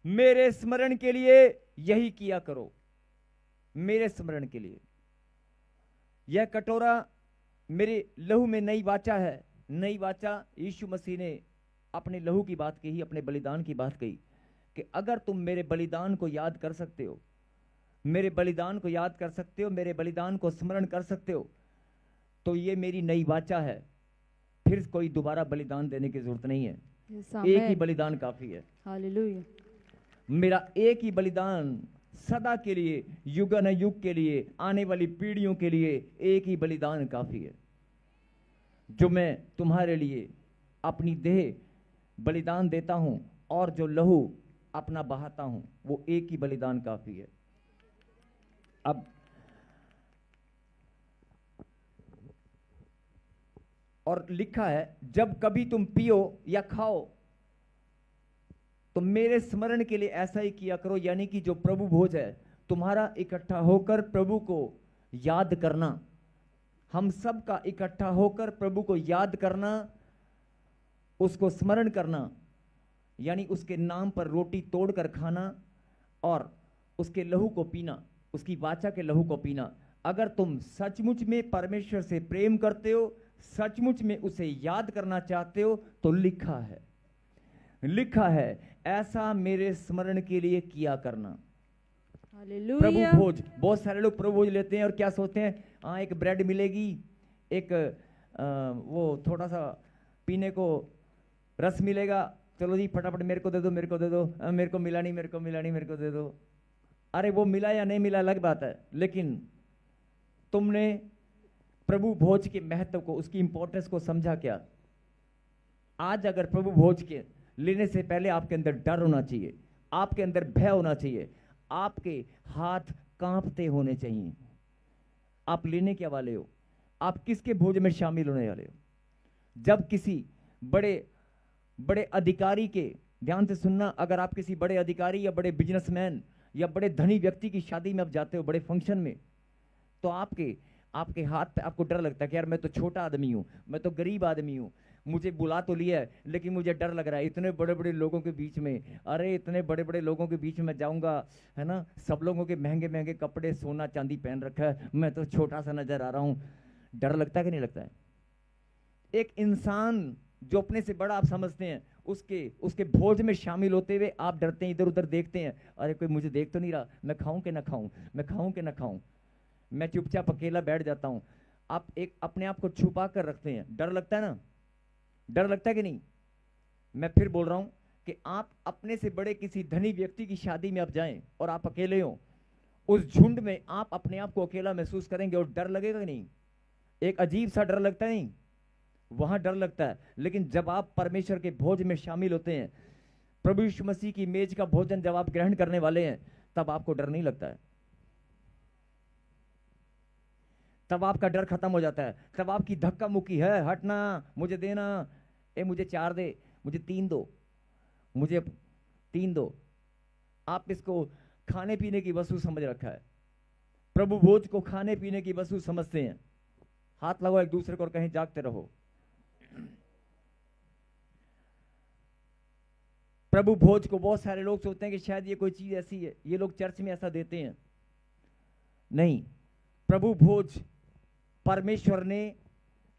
मेरे स्मरण के लिए यही किया करो, मेरे स्मरण के लिए। यह कटोरा मेरे लहू में नई वाचा है। नई वाचा, यीशु मसीह ने अपने लहू की बात कही, अपने बलिदान की बात कही कि अगर तुम मेरे बलिदान को याद कर सकते हो, मेरे बलिदान को याद कर सकते हो, मेरे बलिदान को स्मरण कर सकते हो, तो ये मेरी नई वाचा है। फिर कोई दोबारा बलिदान देने की जरूरत नहीं है। एक ही बलिदान काफी है। हालेलुया। मेरा एक ही बलिदान सदा के लिए, युगन युग के लिए, आने वाली पीढ़ियों के लिए एक ही बलिदान काफी है। जो मैं तुम्हारे लिए अपनी देह बलिदान देता हूं और जो लहू अपना बहाता हूं, वो एक ही बलिदान काफी है। अब और लिखा है, जब कभी तुम पियो या खाओ तो मेरे स्मरण के लिए ऐसा ही किया करो। यानी कि जो प्रभु भोज है, तुम्हारा इकट्ठा होकर प्रभु को याद करना, हम सब का इकट्ठा होकर प्रभु को याद करना, उसको स्मरण करना, यानी उसके नाम पर रोटी तोड़कर खाना और उसके लहू को पीना, उसकी वाचा के लहू को पीना। अगर तुम सचमुच में परमेश्वर से प्रेम करते हो, सचमुच में उसे याद करना चाहते हो, तो लिखा है, लिखा है, ऐसा मेरे स्मरण के लिए किया करना। प्रभु भोज, बहुत सारे लोग प्रभु भोज लेते हैं और क्या सोचते हैं, हाँ एक ब्रेड मिलेगी, एक वो थोड़ा सा पीने को रस मिलेगा, चलो जी फटाफट मेरे को दे दो, मेरे को दे दो, मेरे को मिला नहीं, मेरे को मिला नहीं, मेरे को दे दो। अरे वो मिला या नहीं मिला अलग बात है, लेकिन तुमने प्रभु भोज के महत्व को, उसकी इंपॉर्टेंस को समझा क्या? आज अगर प्रभु भोज के लेने से पहले आपके अंदर डर होना चाहिए, आपके अंदर भय होना चाहिए, आपके हाथ कांपते होने चाहिए। आप लेने क्या वाले हो? आप किसके भोज में शामिल होने वाले हो? जब किसी बड़े बड़े अधिकारी के, ध्यान से सुनना, अगर आप किसी बड़े अधिकारी या बड़े बिजनेसमैन या बड़े धनी व्यक्ति की शादी में आप जाते हो, बड़े फंक्शन में, तो आपके हाथ पे आपको डर लगता है कि यार मैं तो छोटा आदमी हूं, मैं तो गरीब आदमी हूं, मुझे बुला तो लिया है लेकिन मुझे डर लग रहा है, इतने बड़े बड़े लोगों के बीच में, अरे इतने बड़े बड़े लोगों के बीच में जाऊंगा, है ना, सब लोगों के महंगे महंगे कपड़े, सोना चांदी पहन रखा है, मैं तो छोटा सा नजर आ रहा हूं। डर लगता है कि नहीं लगता है? एक इंसान जो अपने से बड़ा आप समझते हैं, उसके भोज में शामिल होते हुए आप डरते हैं, इधर उधर देखते हैं, अरे कोई मुझे देख तो नहीं रहा, मैं खाऊं कि ना खाऊं, मैं खाऊं कि ना खाऊं, मैं चुपचाप अकेला बैठ जाता हूं। आप एक अपने आप को छुपा कर रखते हैं। डर लगता है ना? डर लगता है कि नहीं? मैं फिर बोल रहा हूं कि आप अपने से बड़े किसी धनी व्यक्ति की शादी में आप जाएं और आप अकेले हो, उस झुंड में आप अपने आप को अकेला महसूस करेंगे और डर लगेगा कि नहीं? एक अजीब सा डर लगता है, नहीं? वहां डर लगता है। लेकिन जब आप परमेश्वर के भोज में शामिल होते हैं, प्रभु यीशु मसीह की मेज का भोजन जब आप ग्रहण करने वाले हैं, तब आपको डर नहीं लगता है, तब आपका डर खत्म हो जाता है, तब आपकी धक्का मुक्की है, हटना, मुझे देना, मुझे 4 दे, मुझे 3 दो, मुझे 3 दो। आप इसको खाने पीने की वस्तु समझ रखा है, प्रभु भोज को खाने पीने की वस्तु समझते हैं। हाथ लगाओ एक दूसरे को और कहीं जागते रहो। प्रभु भोज को बहुत सारे लोग सोचते हैं कि शायद ये कोई चीज ऐसी है, ये लोग चर्च में ऐसा देते हैं। नहीं, प्रभु भोज परमेश्वर ने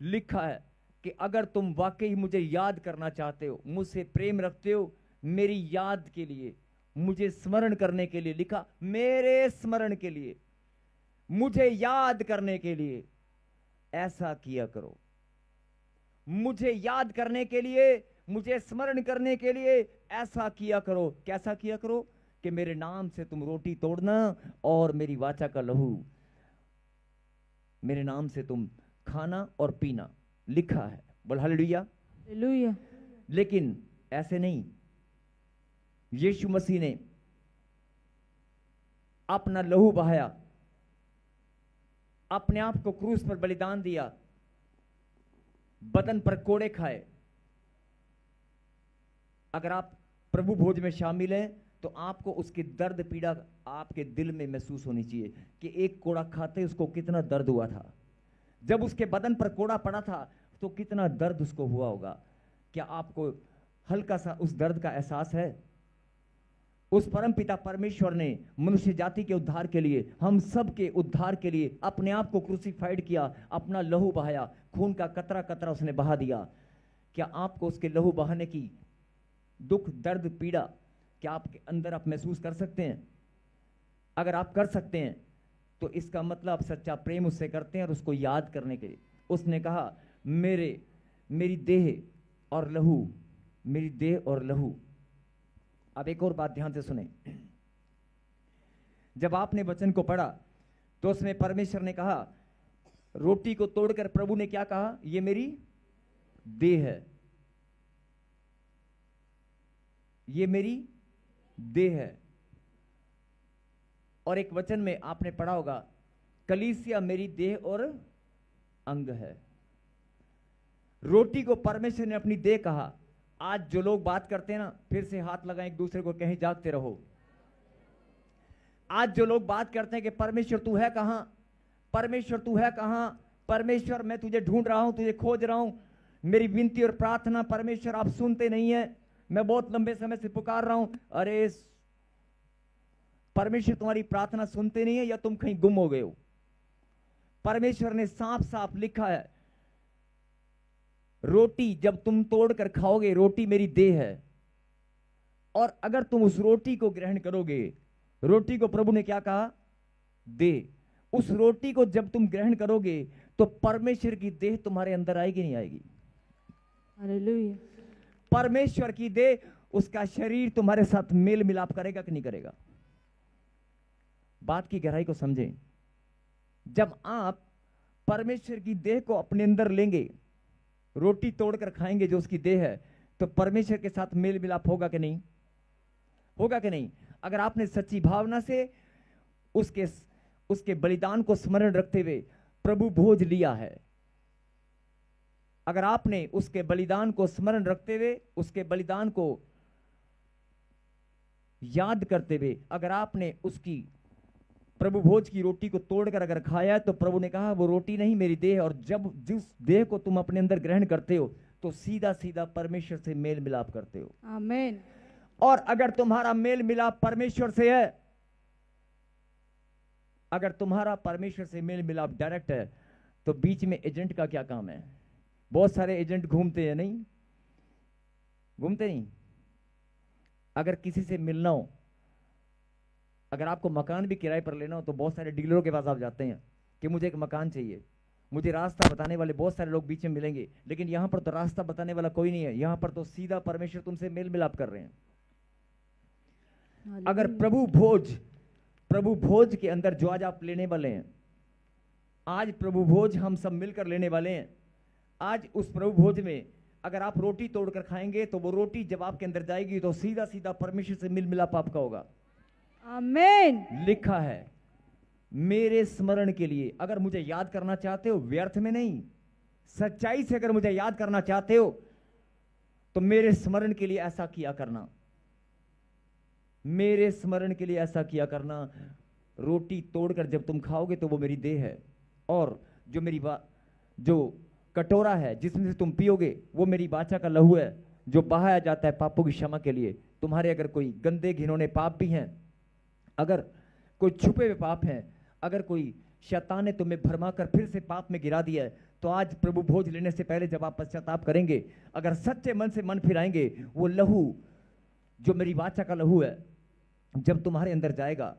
लिखा है कि अगर तुम वाकई मुझे याद करना चाहते हो, मुझसे प्रेम रखते हो, मेरी याद के लिए, मुझे स्मरण करने के लिए, लिखा मेरे स्मरण के लिए, मुझे याद करने के लिए ऐसा किया करो। मुझे याद करने के लिए, मुझे स्मरण करने के लिए ऐसा किया करो। कैसा किया करो? कि मेरे नाम से तुम रोटी तोड़ना और मेरी वाचा का लहू, मेरे नाम से तुम खाना और पीना, लिखा है। बोल हालेलुया। हालेलुया। लेकिन ऐसे नहीं, यीशु मसीह ने अपना लहू बहाया, अपने आप को क्रूस पर बलिदान दिया, बदन पर कोड़े खाए। अगर आप प्रभु भोज में शामिल हैं तो आपको उसकी दर्द पीड़ा आपके दिल में महसूस होनी चाहिए कि एक कोड़ा खाते उसको कितना दर्द हुआ था, जब उसके बदन पर कोड़ा पड़ा था तो कितना दर्द उसको हुआ होगा। क्या आपको हल्का सा उस दर्द का एहसास है? उस परम पिता परमेश्वर ने मनुष्य जाति के उद्धार के लिए, हम सब के उद्धार के लिए अपने आप को क्रूसीफाइड किया, अपना लहू बहाया, खून का कतरा कतरा उसने बहा दिया। क्या आपको उसके लहू बहाने की दुख, दर्द, पीड़ा क्या आपके अंदर आप महसूस कर सकते हैं? अगर आप कर सकते हैं तो इसका मतलब आप सच्चा प्रेम उससे करते हैं और उसको याद करने के लिए। उसने कहा मेरी देह और लहू, मेरी देह और लहू। अब एक और बात ध्यान से सुने। जब आपने वचन को पढ़ा तो उसमें परमेश्वर ने कहा, रोटी को तोड़कर प्रभु ने क्या कहा? ये मेरी देह है, ये मेरी देह है। और एक वचन में आपने पढ़ा होगा, कलीसिया मेरी देह और अंग है। रोटी को परमेश्वर ने अपनी देह कहा। आज जो लोग बात करते हैं ना, फिर से हाथ लगाएं एक दूसरे को, कहीं जागते रहो। आज जो लोग बात करते हैं कि परमेश्वर तू है कहां, परमेश्वर तू है कहां, परमेश्वर मैं तुझे ढूंढ रहा हूं, तुझे खोज रहा हूं, मेरी विनती और प्रार्थना परमेश्वर आप सुनते नहीं है, मैं बहुत लंबे समय से पुकार रहा हूं। अरे परमेश्वर तुम्हारी प्रार्थना सुनते नहीं है या तुम कहीं गुम हो गए हो। परमेश्वर ने साफ साफ लिखा है, रोटी जब तुम तोड़कर खाओगे, रोटी मेरी देह है। और अगर तुम उस रोटी को ग्रहण करोगे, रोटी को प्रभु ने क्या कहा? दे। उस रोटी को जब तुम ग्रहण करोगे तो परमेश्वर की देह तुम्हारे अंदर आएगी, नहीं आएगी? हालेलुया। परमेश्वर की देह, उसका शरीर तुम्हारे साथ मेल मिलाप करेगा कि नहीं करेगा? बात की गहराई को समझें। जब आप परमेश्वर की देह को अपने अंदर लेंगे, रोटी तोड़कर खाएंगे जो उसकी देह है, तो परमेश्वर के साथ मेल मिलाप होगा कि नहीं? होगा कि नहीं? अगर आपने सच्ची भावना से उसके बलिदान को स्मरण रखते हुए प्रभु भोज लिया है, अगर आपने उसके बलिदान को स्मरण रखते हुए, उसके बलिदान को याद करते हुए अगर आपने उसकी प्रभु भोज की रोटी को तोड़कर अगर खाया, तो प्रभु ने कहा वो रोटी नहीं मेरी देह। और जब जिस देह को तुम अपने अंदर ग्रहण करते हो तो सीधा सीधा परमेश्वर से मेल मिलाप करते हो। आमीन। और अगर तुम्हारा मेल मिलाप परमेश्वर से है, अगर तुम्हारा परमेश्वर से मेल मिलाप डायरेक्ट है, तो बीच में एजेंट का क्या काम है? बहुत सारे एजेंट घूमते हैं, नहीं घूमते? नहीं। अगर किसी से मिलना हो, अगर आपको मकान भी किराए पर लेना हो, तो बहुत सारे डीलरों के पास आप जाते हैं कि मुझे एक मकान चाहिए, मुझे रास्ता बताने वाले बहुत सारे लोग बीच में मिलेंगे। लेकिन यहां पर तो रास्ता बताने वाला कोई नहीं है, यहां पर तो सीधा परमेश्वर तुमसे मेल मिलाप कर रहे हैं। अगर प्रभु भोज के अंदर जो आज आप लेने वाले हैं, आज प्रभु भोज हम सब मिलकर लेने वाले हैं, आज उस प्रभु भोज में अगर आप रोटी तोड़कर खाएंगे तो वो रोटी जब आपके अंदर जाएगी तो सीधा सीधा परमेश्वर से मिल मिलाप आपका होगा। आमीन। लिखा है मेरे स्मरण के लिए। अगर मुझे याद करना चाहते हो, व्यर्थ में नहीं, सच्चाई से अगर मुझे याद करना चाहते हो, तो मेरे स्मरण के लिए ऐसा किया करना, मेरे स्मरण के लिए ऐसा किया करना। रोटी तोड़कर जब तुम खाओगे तो वो मेरी देह है, और जो कटोरा है जिसमें से तुम पियोगे वो मेरी वाचा का लहू है, जो बहाया जाता है पापों की क्षमा के लिए। तुम्हारे अगर कोई गंदे घिनौने पाप भी हैं, अगर कोई छुपे हुए पाप हैं, अगर कोई शैतान ने तुम्हें भरमाकर फिर से पाप में गिरा दिया है, तो आज प्रभु भोज लेने से पहले जब आप पश्चाताप करेंगे, अगर सच्चे मन से मन फिराएंगे, वो लहू जो मेरी वाचा का लहू है जब तुम्हारे अंदर जाएगा,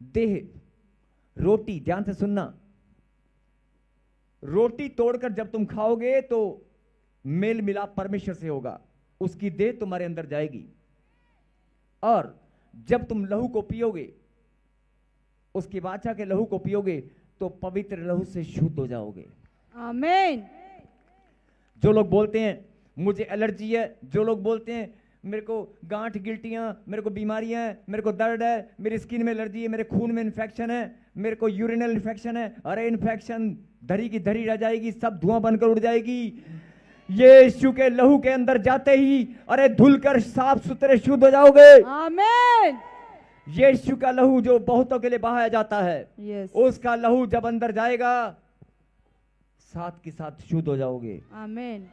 देह रोटी, ध्यान से सुनना, रोटी तोड़कर जब तुम खाओगे तो मेल मिलाप परमेश्वर से होगा, उसकी देह तुम्हारे अंदर जाएगी। और जब तुम लहू को पियोगे, उसकी वाचा के लहू को पियोगे, तो पवित्र लहू से शुद्ध हो जाओगे। आमीन। जो लोग बोलते हैं मुझे एलर्जी है, जो लोग बोलते हैं मेरे को गांठ गिल्टियां, मेरे को बीमारियां हैं, मेरे को दर्द है, मेरी स्किन में एलर्जी है, मेरे खून में इन्फेक्शन है, मेरे को यूरिनल इन्फेक्शन है, अरे इन्फेक्शन धरी की धरी रह जाएगी, सब धुआं बनकर उड़ जाएगी। यीशु के लहू के अंदर जाते ही अरे धुलकर साफ सुथरे शुद्ध हो जाओगे। आमीन। यीशु का लहू जो बहुतों के लिए बहाया जाता है, यस, उसका लहू जब अंदर जाएगा, साथ के साथ शुद्ध हो जाओगे। आमीन।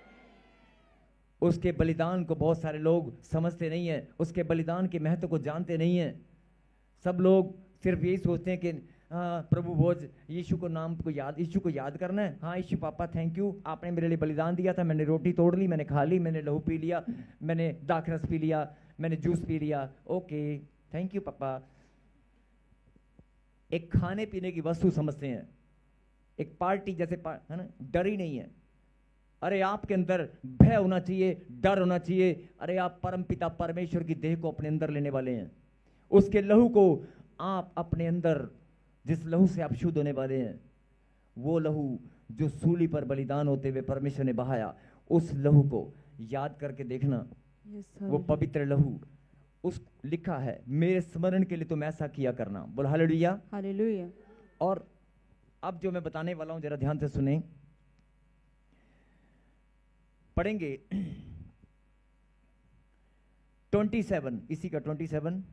उसके बलिदान को बहुत सारे लोग समझते नहीं हैं, उसके बलिदान के महत्व को जानते नहीं हैं। सब लोग सिर्फ यही सोचते हैं कि हाँ प्रभु भोज, यीशु को नाम को याद, यीशु को याद करना है। हाँ यीशु पापा थैंक यू, आपने मेरे लिए बलिदान दिया था, मैंने रोटी तोड़ ली, मैंने खा ली, मैंने लहू पी लिया, मैंने दाखरस पी लिया, मैंने जूस पी लिया, ओके थैंक यू पापा। एक खाने पीने की वस्तु समझते हैं, एक पार्टी जैसे है ना, डर ही नहीं है। अरे आपके अंदर भय होना चाहिए, डर होना चाहिए। अरे आप परमपिता परमेश्वर की देह को अपने अंदर लेने वाले हैं, उसके लहू को आप अपने अंदर, जिस लहू से आप शुद्ध होने वाले हैं, वो लहू जो सूली पर बलिदान होते हुए परमेश्वर ने बहाया, उस लहू को याद करके देखना। वो पवित्र लहू, उस लिखा है मेरे स्मरण के लिए तुम ऐसा किया करना। बोल हालेलुया हालेलुया। और अब जो मैं बताने वाला हूं जरा ध्यान से सुने, पढ़ेंगे 27, इसी का 27।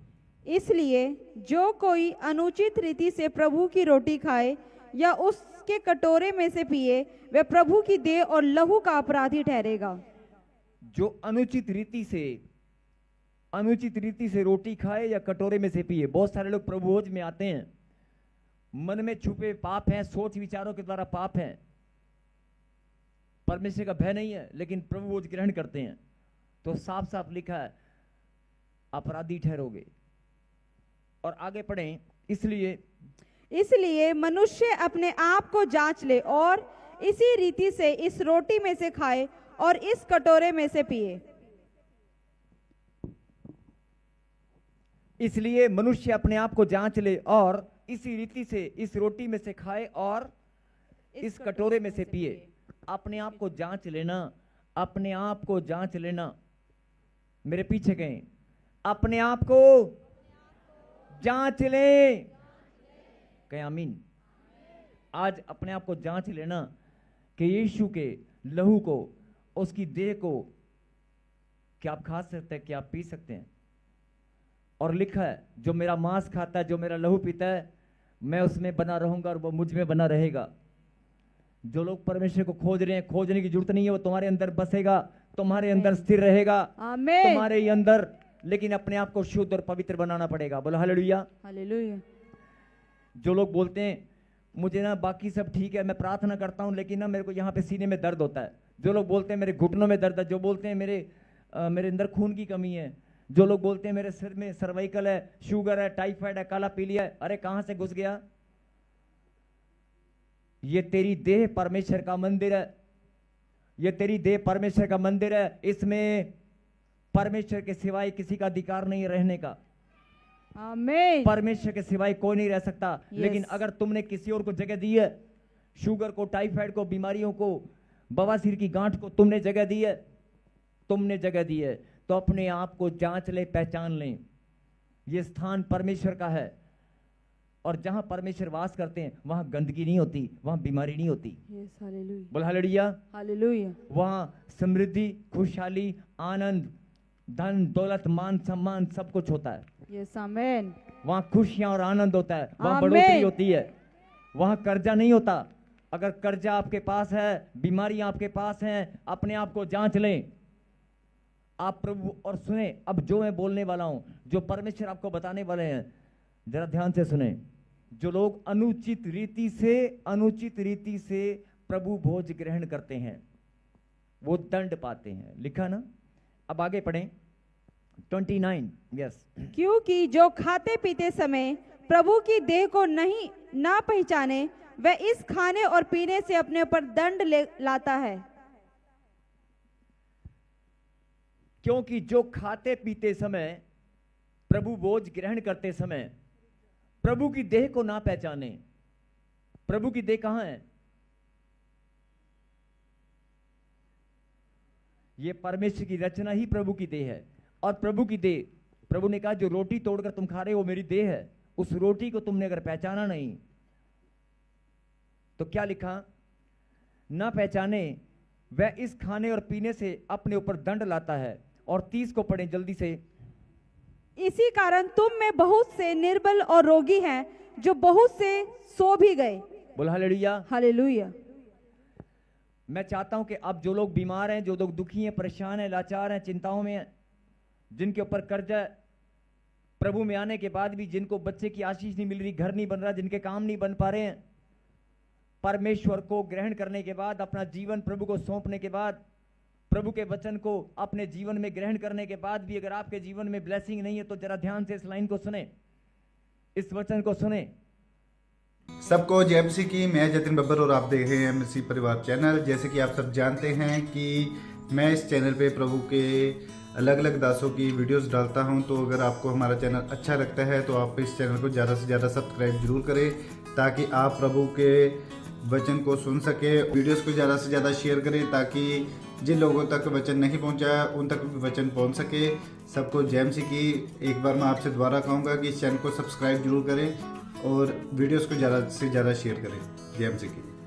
इसलिए जो कोई अनुचित रीति से प्रभु की रोटी खाए या उसके कटोरे में से पिए, वह प्रभु की देह और लहू का अपराधी ठहरेगा। जो अनुचित रीति से रोटी खाए या कटोरे में से पिए। बहुत सारे लोग प्रभु भोज में आते हैं, मन में छुपे पाप हैं, सोच विचारों के द्वारा पाप हैं, परमेश्वर का भय नहीं है, लेकिन प्रभु भोज ग्रहण करते हैं, तो साफ साफ लिखा है अपराधी ठहरोगे। और आगे पढ़ें, इसलिए मनुष्य अपने आप को जांच ले और इसी रीति से इस रोटी में से खाए और इस कटोरे में से पिए। इसलिए मनुष्य अपने आप को जांच ले और इसी रीति से इस रोटी में से खाए और इस कटोरे में से पिए। अपने आप को जांच लेना, अपने आप को जांच लेना। मेरे पीछे गए, अपने आप को जांच ले। कहे आमीन। आज अपने आप को जांच लेना कि यीशु के लहू को, उसकी देह को क्या आप खा सकते हैं, क्या आप पी सकते हैं। और लिखा है जो मेरा मांस खाता है, जो मेरा लहू पीता है, मैं उसमें बना रहूंगा और वो मुझ में बना रहेगा। जो लोग परमेश्वर को खोज रहे हैं, खोजने की जरूरत नहीं है, वो तुम्हारे अंदर बसेगा, तुम्हारे अंदर स्थिर रहेगा, तुम्हारे ही अंदर। लेकिन अपने आप को शुद्ध और पवित्र बनाना पड़ेगा। बोलो हालेलुया हालेलुया। जो लोग बोलते हैं मुझे ना बाकी सब ठीक है, मैं प्रार्थना करता हूं, लेकिन ना मेरे को यहाँ पे सीने में दर्द होता है। जो लोग बोलते हैं मेरे घुटनों में दर्द है, जो बोलते हैं मेरे अंदर खून की कमी है, जो लोग बोलते हैं मेरे सिर में सर्वाइकल है, शुगर है, टाइफाइड है, काला पीलिया है। अरे कहां से घुस गया? ये तेरी देह परमेश्वर का मंदिर है, ये तेरी देह परमेश्वर का मंदिर है। इसमें परमेश्वर के सिवाय किसी का अधिकार नहीं रहने का। आमीन। परमेश्वर के सिवाय कोई नहीं रह सकता। लेकिन अगर तुमने किसी और को जगह दी है, शुगर को, टाइफाइड को, बीमारियों को, बवासीर की गांठ को तुमने जगह दी है, तुमने जगह दी है, तो अपने आप को जांच ले, पहचान लें। ये स्थान परमेश्वर का है, और जहां परमेश्वर वास करते हैं वहां गंदगी नहीं होती, वहां बीमारी नहीं होती। बोल हालेलुया हालेलुया। वहां समृद्धि, खुशहाली, आनंद, धन, दौलत, मान, सम्मान सब कुछ होता है। यस आमीन। वहां खुशियां और आनंद होता है, वहां बढ़ोतरी होती है, वहां कर्जा नहीं होता। अगर कर्जा आपके पास है, बीमारियां आपके पास हैं, अपने आप को जांच लें आप प्रभु। और सुने, अब जो मैं बोलने वाला हूं, जो परमेश्वर आपको बताने वाले हैं, जरा ध्यान से सुने। जो लोग अनुचित रीति से प्रभु भोज ग्रहण करते हैं, वो दंड पाते हैं। लिखा ना, अब आगे पढ़ें 29। यस। क्योंकि जो खाते पीते समय प्रभु की देह को ना पहचाने, वह इस खाने और पीने से अपने ऊपर दंड लाता है। क्योंकि जो खाते पीते समय, प्रभु भोज ग्रहण करते समय, प्रभु की देह को ना पहचाने। प्रभु की देह कहां है? ये परमेश्वर की रचना ही प्रभु की देह है। और प्रभु की देह, प्रभु ने कहा जो रोटी तोड़कर तुम खा रहे हो वो मेरी देह है। उस रोटी को तुमने अगर पहचाना नहीं, तो क्या लिखा? ना पहचाने वह इस खाने और पीने से अपने ऊपर दंड लाता है। और 30 को पढ़ें जल्दी से। इसी कारण तुम में बहुत से निर्बल और रोगी हैं, जो बहुत से सो भी गए। बोल हालेलुया हालेलुया। मैं चाहता हूं कि अब जो लोग बीमार हैं, जो लोग दुखी हैं, परेशान हैं, लाचार हैं, चिंताओं में हैं, जिनके ऊपर कर्जा है, प्रभु में आने के बाद भी जिनको बच्चे की आशीष नहीं मिल रही, घर नहीं बन रहा, जिनके काम नहीं बन पा रहे हैं, परमेश्वर को ग्रहण करने के बाद, अपना जीवन प्रभु को सौंपने के बाद, प्रभु के वचन को अपने जीवन में ग्रहण करने के बाद भी अगर आपके जीवन में ब्लेसिंग नहीं है, तो जरा ध्यान से इस लाइन को सुने, इस वचन को सुने। सबको जय मसीह की। मैं जतिन बब्बर और आप देख रहे हैं मसीह परिवार चैनल। जैसे कि आप सब जानते हैं कि मैं इस चैनल पे प्रभु के अलग अलग दासों की वीडियोस डालता हूं, तो अगर आपको हमारा चैनल अच्छा लगता है तो आप इस चैनल को ज़्यादा से ज़्यादा सब्सक्राइब जरूर करें, ताकि आप प्रभु के वचन को सुन सके। वीडियोस को ज़्यादा से ज़्यादा शेयर करें, ताकि जिन लोगों तक वचन नहीं पहुंचा उन तक भी वचन पहुंच सके। सबको जय मसीह की। एक बार मैं आपसे दोबारा कहूँगा कि इस चैनल को सब्सक्राइब जरूर करें और वीडियोस को ज़्यादा से ज़्यादा शेयर करें। जय मसीह की।